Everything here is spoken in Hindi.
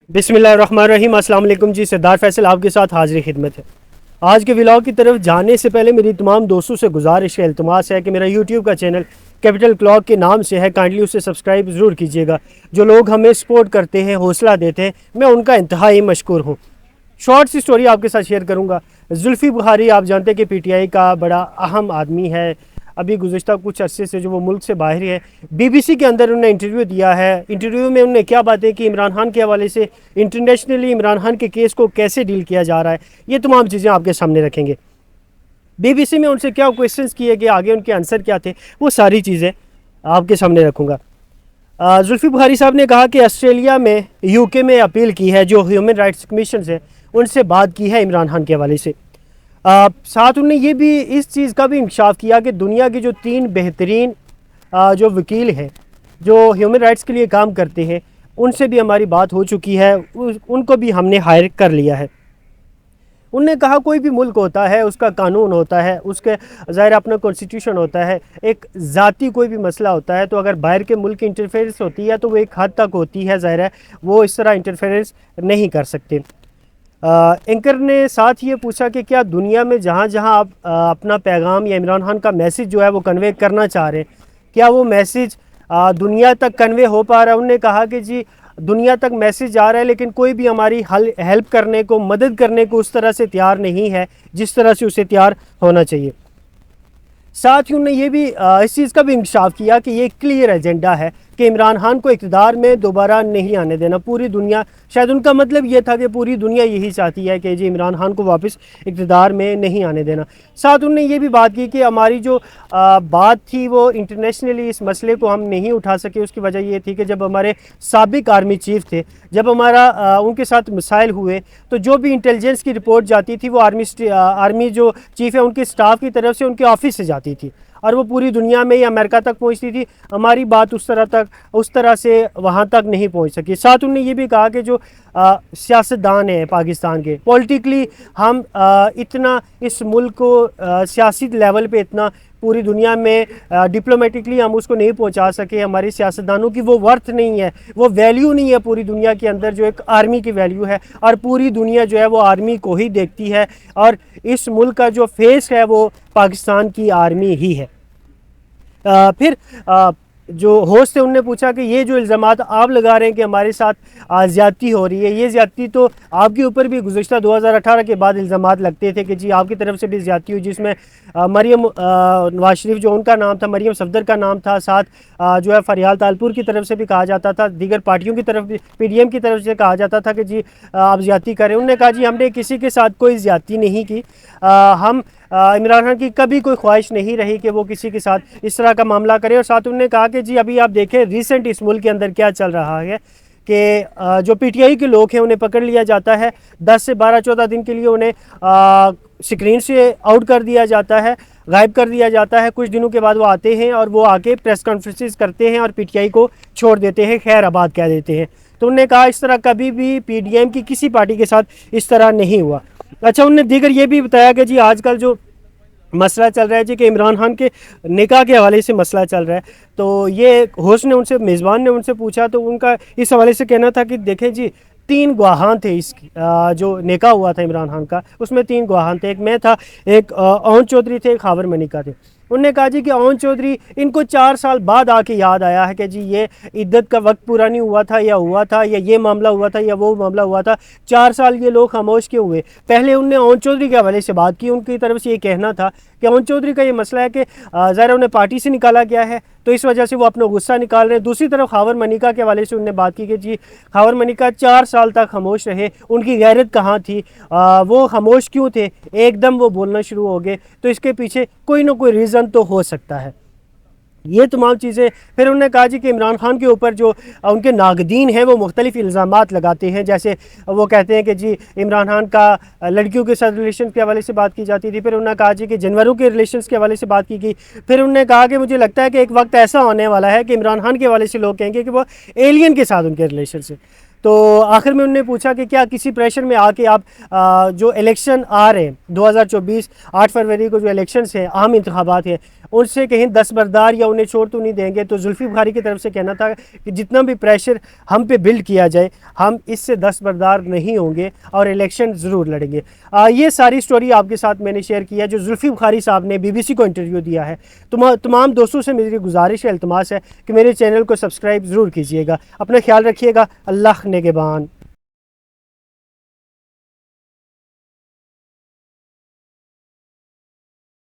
बिस्मिल्लाहिर्रहमानिर्रहीम। अस्सलाम वालेकुम जी, सरदार फैसल आपके साथ हाजिर खिदमत है। आज के व्लॉग की तरफ जाने से पहले मेरी तमाम दोस्तों से गुजारिश है, इल्तमास है कि मेरा यूट्यूब का चैनल कैपिटल क्लॉक के नाम से है, काइंडली उसे सब्सक्राइब ज़रूर कीजिएगा। जो लोग हमें सपोर्ट करते हैं, हौसला देते हैं, मैं उनका इंतहाई मशकूर हूँ। शॉर्ट सी स्टोरी आपके साथ शेयर करूँगा। जुल्फ़ी बुखारी आप जानते हैं कि पीटीआई का बड़ा अहम आदमी है। अभी गुज़श्ता कुछ अरसे से जो वो मुल्क से बाहर है, बीबीसी के अंदर उन्होंने इंटरव्यू दिया है। इंटरव्यू में उन्होंने क्या बातें की, इमरान खान के हवाले से इंटरनेशनली इमरान खान के केस को कैसे डील किया जा रहा है, ये तमाम चीज़ें आपके सामने रखेंगे। बीबीसी में उनसे क्या क्वेश्चंस किए गए, आगे उनके आंसर क्या थे, वो सारी चीज़ें आपके सामने रखूँगा। जुल्फ़ी बुखारी साहब ने कहा कि ऑस्ट्रेलिया में, यूके में अपील की है, जो ह्यूमन राइट्स कमीशन है उनसे बात की है इमरान खान के हवाले से। साथ उन्होंने ये भी इस चीज़ का भी इंकशाफ किया कि दुनिया के जो 3 बेहतरीन जो वकील हैं जो ह्यूमन राइट्स के लिए काम करते हैं, उनसे भी हमारी बात हो चुकी है, उनको भी हमने हायर कर लिया है। उनने कहा कोई भी मुल्क होता है, उसका कानून होता है, उसके ज़ाहिर अपना कॉन्स्टिट्यूशन होता है। एक ज़ाती कोई भी मसला होता है तो अगर बाहर के मुल्क की इंटरफेरेंस होती है तो वो एक हद तक होती है, ज़ाहिर है वो इस तरह इंटरफेरेंस नहीं कर सकते। एंकर ने साथ ये पूछा कि क्या दुनिया में जहाँ जहाँ आप अपना पैगाम या इमरान खान का मैसेज जो है वो कन्वे करना चाह रहे हैं, क्या वो मैसेज दुनिया तक कन्वे हो पा रहा है। उन्होंने कहा कि जी दुनिया तक मैसेज जा रहा है, लेकिन कोई भी हमारी हेल्प करने को, मदद करने को उस तरह से तैयार नहीं है जिस तरह से उसे तैयार होना चाहिए। साथ ही उन्होंने ये भी इस चीज़ का भी इंकशाफ किया कि ये क्लियर एजेंडा है कि इमरान खान को इक़्तिदार में दोबारा नहीं आने देना। पूरी दुनिया, शायद उनका मतलब ये था कि पूरी दुनिया यही चाहती है कि जी इमरान खान को वापस इक़्तिदार में नहीं आने देना। साथ उन्होंने ये भी बात की कि हमारी जो बात थी वो इंटरनेशनली इस मसले को हम नहीं उठा सके। उसकी वजह ये थी कि जब हमारे साबिक आर्मी चीफ थे, जब हमारा उनके साथ मसाइल हुए तो जो भी इंटेलिजेंस की रिपोर्ट जाती थी वो आर्मी जो चीफ़ है उनके स्टाफ की तरफ से उनके ऑफिस से जाती थी और वो पूरी दुनिया में या अमेरिका तक पहुंचती थी। हमारी बात उस तरह से वहाँ तक नहीं पहुँच सकी। साथ उन्होंने ये भी कहा कि जो सियासतदान हैं पाकिस्तान के, पॉलिटिकली हम इतना इस मुल्क को सियासी लेवल पे इतना पूरी दुनिया में डिप्लोमेटिकली हम उसको नहीं पहुंचा सके। हमारे सियासतदानों की वो वर्थ नहीं है, वो वैल्यू नहीं है पूरी दुनिया के अंदर जो एक आर्मी की वैल्यू है, और पूरी दुनिया जो है वो आर्मी को ही देखती है और इस मुल्क का जो फेस है वो पाकिस्तान की आर्मी ही है। फिर जो होस्ट थे उनने पूछा कि ये जो इल्ज़ामात आप लगा रहे हैं कि हमारे साथ ज़्यादती हो रही है, ये ज़्यादती तो आपके ऊपर भी गुज़श्ता 2018 के बाद इल्ज़ामात लगते थे कि जी आपकी तरफ से भी ज़्यादती हुई, जिसमें मरियम नवाज शरीफ जो उनका नाम था, मरियम सफदर का नाम था, साथ जो है फरियाल तालपुर की तरफ से भी कहा जाता था, दीगर पार्टियों की तरफ भी, पीडीएम की तरफ से कहा जाता था कि जी आप ज़्यादती करें। उन्होंने कहा जी हमने किसी के साथ कोई ज़्यादती नहीं की। हम इमरान खान की कभी कोई ख्वाहिश नहीं रही कि वो किसी के साथ इस तरह का मामला करे। और साथ उन्होंने कहा कि जी अभी आप देखें रिसेंट इस मुल्क के अंदर क्या चल रहा है कि जो पीटीआई के लोग हैं उन्हें पकड़ लिया जाता है, 10 से 12-14 दिन के लिए उन्हें स्क्रीन से आउट कर दिया जाता है, गायब कर दिया जाता है। कुछ दिनों के बाद वो आते हैं और वो आके प्रेस कॉन्फ्रेंसेस करते हैं और पीटीआई को छोड़ देते हैं, खैर आबाद कह देते हैं। तो उन्होंने कहा इस तरह कभी भी पीडीएम की किसी पार्टी के साथ इस तरह नहीं हुआ। अच्छा, उन्होंने दीगर ये भी बताया कि जी आजकल जो मसला चल रहा है जी कि इमरान खान के निकाह के हवाले से मसला चल रहा है, तो ये होस्ट ने उनसे, मेज़बान ने उनसे पूछा तो उनका इस हवाले से कहना था कि देखें जी 3 गवाहान थे इस जो निकाह हुआ था इमरान खान का, उसमें 3 गवाहान थे। एक मैं था, एक ओन चौधरी थे, एक खावर मनिका थे। उन्होंने कहा जी कि ओन चौधरी इनको 4 साल बाद आके याद आया है कि जी ये इद्दत का वक्त पूरा नहीं हुआ था या ये मामला हुआ था या वो मामला हुआ था, 4 साल ये लोग खामोश क्यों हुए। पहले उनने ओन चौधरी के हवाले से बात की, उनकी तरफ से ये कहना था कि ओन चौधरी का ये मसला है कि ज़रा उन्हें पार्टी से निकाला गया है तो इस वजह से वो अपना गुस्सा निकाल रहे हैं। दूसरी तरफ खावर मनिका के हवाले से उन्होंने बात की कि जी खावर मनिका 4 साल तक खामोश रहे, उनकी गैरत कहाँ थी, वो खामोश क्यों थे, एकदम वो बोलना शुरू हो गए, तो इसके पीछे कोई ना कोई रीज़न तो हो सकता है। ये तमाम चीज़ें। फिर उन्होंने कहा जी कि इमरान खान के ऊपर जो उनके नागदीन हैं वो मुख्तलिफ़ इल्ज़ामात लगाते हैं, जैसे वो कहते हैं कि जी इमरान खान का लड़कियों के साथ रिलेशन के हवाले से बात की जाती थी। फिर उन्होंने कहा जी कि जानवरों के रिलेशन के हवाले से बात की गई। फिर उन्होंने कहा कि मुझे लगता है कि एक वक्त ऐसा होने वाला है कि इमरान खान के हवाले से लोग कहेंगे कि वो एलियन के साथ उनके रिलेशन से। तो आखिर में उन्होंने पूछा कि क्या किसी प्रेशर में आके आप जो इलेक्शन आ रहे हैं 2024 8 फरवरी को जो इलेक्शंस हैं, आम इंतखाबात हैं, उनसे कहीं दस्तबरदार या उन्हें छोड़ तो नहीं देंगे। तो जुल्फी बुखारी की तरफ से कहना था कि जितना भी प्रेशर हम पे बिल्ड किया जाए, हम इससे दस्तबरदार नहीं होंगे और इलेक्शन ज़रूर लड़ेंगे। ये सारी स्टोरी आपके साथ मैंने शेयर किया जो जुल्फी बुखारी साहब ने BBC को इंटरव्यू दिया है। तमाम दोस्तों से मेरी गुजारिश है, इल्तमास है कि मेरे चैनल को सब्सक्राइब ज़रूर कीजिएगा। अपना ख्याल रखिएगा। अल्लाह नेगेबान।